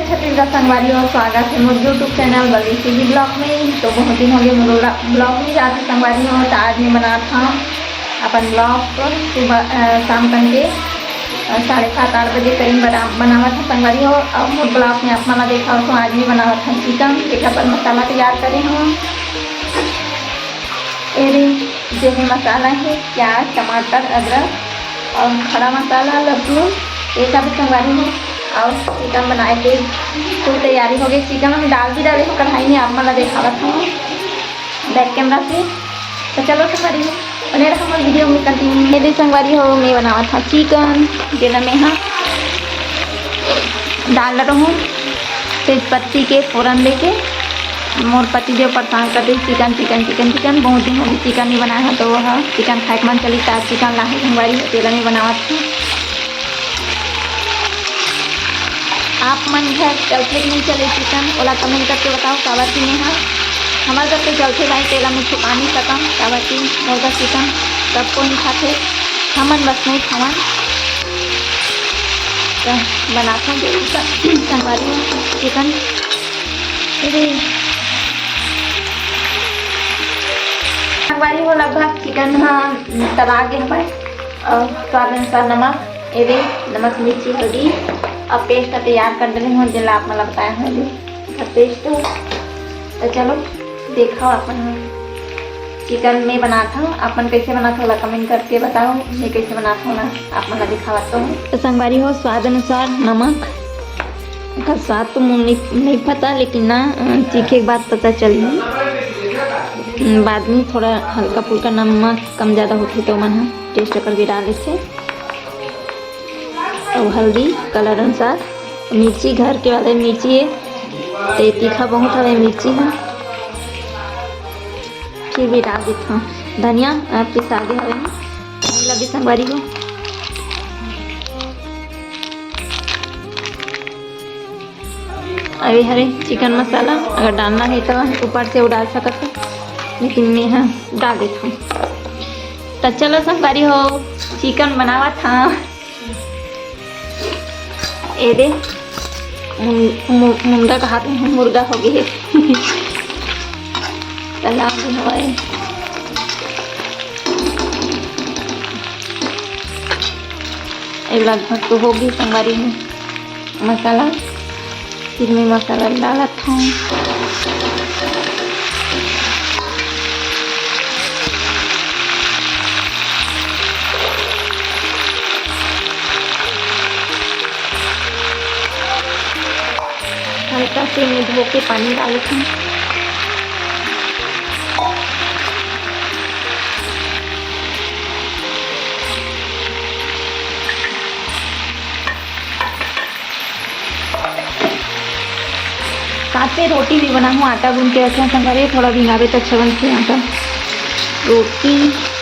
छत्तीसगढ़ संगवारी और स्वागत है मेरे यूट्यूब चैनल बली टीवी ब्लॉग में। तो बहुत दिन हो गए मेरे ब्लॉग में जाते संगवारी हो, तो आज मैं बना था अपन ब्लॉग को सुबह शाम करके 7:30-8 बजे करीब बनावा था संगवारी हो। और मोर ब्लॉग में अपना देखा हो तो आज मैं बनावा था चिकन। देखा पर मसाला तैयार करे हो, ये मसाला है प्याज टमाटर अदरक और खड़ा मसाला लहसुन ये सब संगवारी हो। और चिकन बनाए के तो तैयारी हो गई। चिकन में डाल भी डाले हो कढ़ाई में, आप मतलब देखावत हूँ बैक कैमरा से। तो चलो संगवारी हो बने रहा हमारे वीडियो में कंटिन्यू। मेरे संगवारी हो मैं बनावा था चिकन, जेला में हाँ डाल रहा हूँ तेज पत्ती के फोरन लेके। मोर पति जो परेशान करते चिकन चिकन चिकन चिकन बहुत दिन हो गई चिकन नहीं बनाया है, तो वह चिकन खाए के मन चली था चिकन ला संगवारी हो तेला में बनावा था। आप मन घर चलते नहीं चले चिकन ओला कमेंट करके बताओ कावती में हाँ हमारे घर पे चलते भाई तेला में छुपा नहीं सकम कावती मुर्गा चिकन सबको नहीं खाते हमन बस नहीं खावन। तो बनाता हूँ संगवारी में चिकन। संगवारी हो लगभग चिकन हाँ तला के हमारे और स्वाद अनुसार नमक ये नमक मिर्ची हल्दी और पेस्ट तैयार कर देने हो जिला आप मतलब बताया है पेस्ट। तो चलो देखो अपन चिकन में बनाता हूँ अपन कैसे बनाता हूँ कमेंट करके बताओ मैं कैसे बनाता हूँ ना आप मतलब दिखाता हूँ। तो संगवारी हो स्वाद अनुसार नमक का स्वाद तो मुझे नहीं पता लेकिन ना चीखे के बाद पता चली बाद में थोड़ा हल्का फुल्का नमक कम ज़्यादा होती तो मन टेस्ट करके डाले थे। और हल्दी कलर अनुसार मिर्ची घर के वाले मिर्ची है तो तीखा बहुत है मिर्ची है फिर भी डाल देता हूँ धनिया आपके आगे हवे लगी संगवारी को। अभी हरे चिकन मसाला अगर डालना है तो ऊपर से वो डाल सकते लेकिन मैं हाँ डाल देता हूँ। तो चलो संगवारी हो चिकन बनावा था ये दे मुंडा का हाथ में मुर्गा हो गई तला भी हवाए लगभग तो होगी संगवारी में मसाला फिर मैं मसाला डाला था। हल्का से मैं धो के पानी डाली थी। साथ में रोटी भी बना हूँ आटा गूंद के अच्छा संगवारी थोड़ा भिंगावे तो अच्छा बनती है आटा रोटी।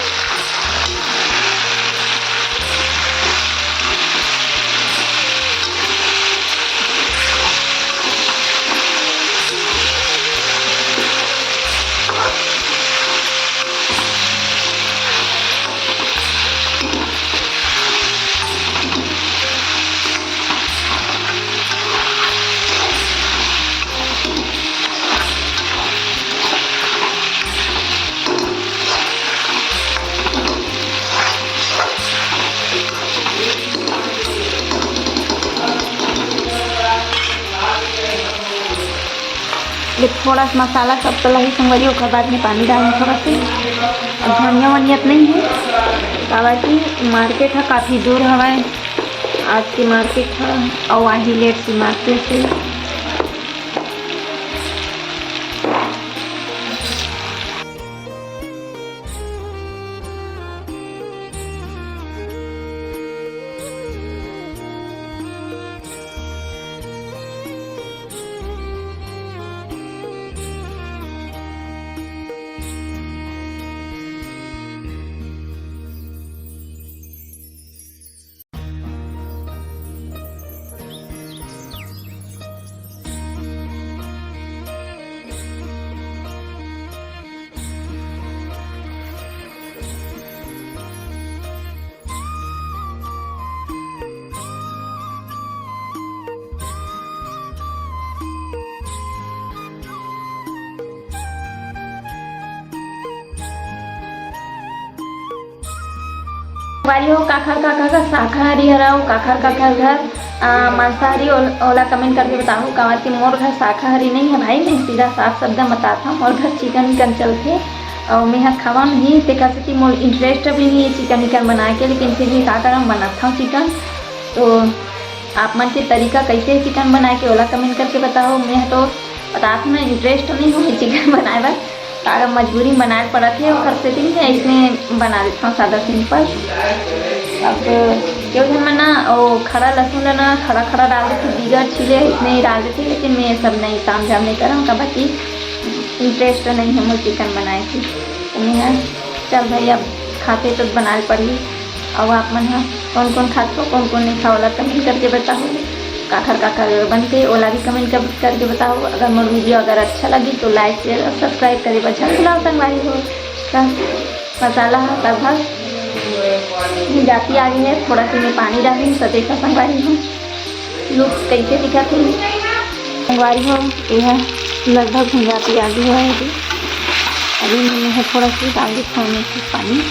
थोड़ा सा मसाला सब तला ही संगवारी उसके बाद में पानी डालना थोड़ा से। धनिया वनियत नहीं है कावाची मार्केट है काफ़ी दूर हवाए आज की मार्केट है और वही लेट सी मार्केट से। संगवारी हो काखर काखर का शाकाहारी हराओ काखर काखर घर मांसाहारी ओला कमेंट करके बताओ कावर की मोर घर शाकाहारी नहीं है भाई। मैं सीधा साफ शब्द बताता हूँ मोर घर चिकन विकन चलते और मैं खावा नहीं देखा सकती मोर इंटरेस्ट भी नहीं है चिकन विकन बना के, लेकिन फिर भी का करम बनाता हूँ चिकन। तो आप मन के तरीका कैसे चिकन बना के ओला कमेंट करके बताओ। मैं तो बताता हूँ ना इंटरेस्ट नहीं हो चिकन बनाए बर अगर मजबूरी बनाए पड़ा थे और घर से भी है इसमें बना देता हूँ सादा सिंपल। अब क्यों मैं ना वो खड़ा लहसुन ना खड़ा खड़ा डाल देती बिगड़ छिले इसमें ही डाल देती, लेकिन मैं ये सब नहीं काम झाम नहीं कर रहा हूँ का बाकी इंटरेस्ट नहीं है मुझे चिकन बनाए थी। तो मैं चल भाई अब खाते तो बना पड़ी। अब आप मन कौन कौन खाते हो कौन कौन नहीं खाओला कमेंट करके बताओ। काखर काखर बनते ओला भी कमेंट करके बताओ। अगर मोर वीडियो अगर अच्छा लगी तो लाइक शेयर और सब्सक्राइब करे बच्चा खिलाओ संगवारी हो। मसाला लगभग जाती आ गई है, थोड़ा सी मैं पानी डाली तो देखा संगवारी हो लुक कैसे दिखा थी संगवारी हो। यह लगभग जाती आ गई है अभी मैंने थोड़ा सी डाल दी खाने से पानी।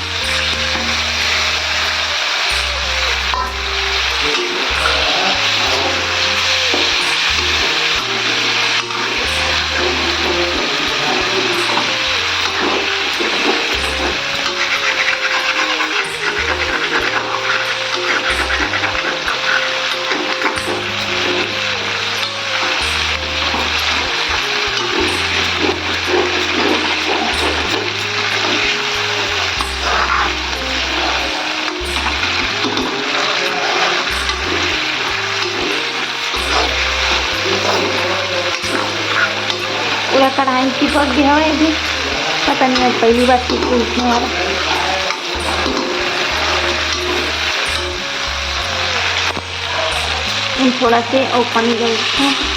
पूरा कढ़ाई चिपक गया है अभी, पता नहीं आज पहली बार चिपक उठने वाला। थोड़ा से और पानी डालते हैं।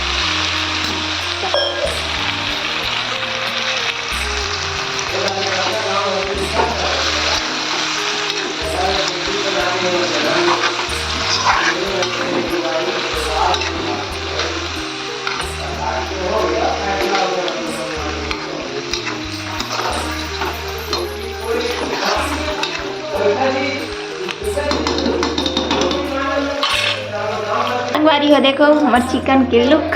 संगवारी हो देखो हमारे चिकन के लुक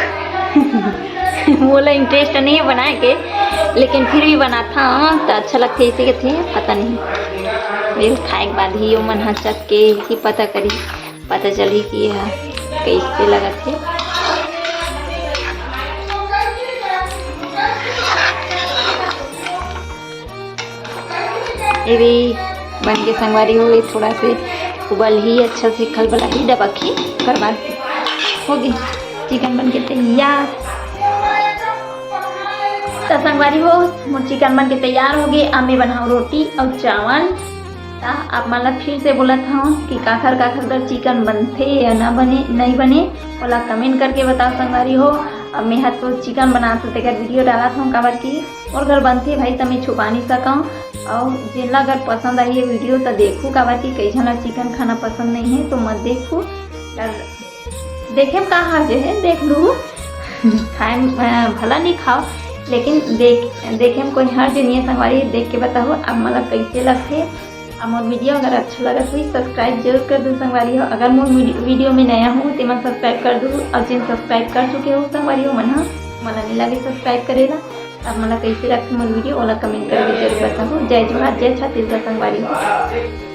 बोला इंटरेस्ट नहीं है बनाए के, लेकिन फिर भी बनाता हूँ तो अच्छा लगता है। इसे के थे पता नहीं फिर खाए के बाद ही मन हंसत के ही पता करी पता चली कि यह कैसे लगा थे। ये भी बन के संगवारी हो गई, थोड़ा से उबल ही अच्छा से खलबला ही दबकी कर बाद होगी चिकन बन के तैयार। तो संगवारी हो मोर चिकन बन के तैयार हो गए। अब मैं बनाऊँ रोटी और चावल। आप मतलब फिर से बोला था कि काखर काखर का चिकन बनते या ना बने नहीं बने बोला कमेंट करके बताओ संगवारी हो। अब मैं हाथ तो चिकन बनाते तेकर वीडियो डाला था काबर की और घर बनते भाई तो मैं छुपा नहीं सका। और जिनला अगर पसंद आई है वीडियो तो देखो काबर की कई जन चिकन खाना पसंद नहीं है तो मत देखो। देखे कहाँ जो है देख लूँ खाए भला नहीं खाओ लेकिन देखे में कोई हर जनिए संगवारी देख के बताओ अब मतलब कैसे लगते। अब मोर वीडियो अगर अच्छा लगा तो सब्सक्राइब जरूर कर दो संगवारी हो। अगर मोर वीडियो में नया हो तो मैं सब्सक्राइब कर दूँ और जिन सब्सक्राइब कर चुके हो संगवारी हो मन नहीं लगे सब्सक्राइब करेला। अब मतलब कैसे लगते मोर वीडियो ओला कमेंट करके जरूर बताओ। जय जोहार जय छत्तीसगढ़ संगवारी हो।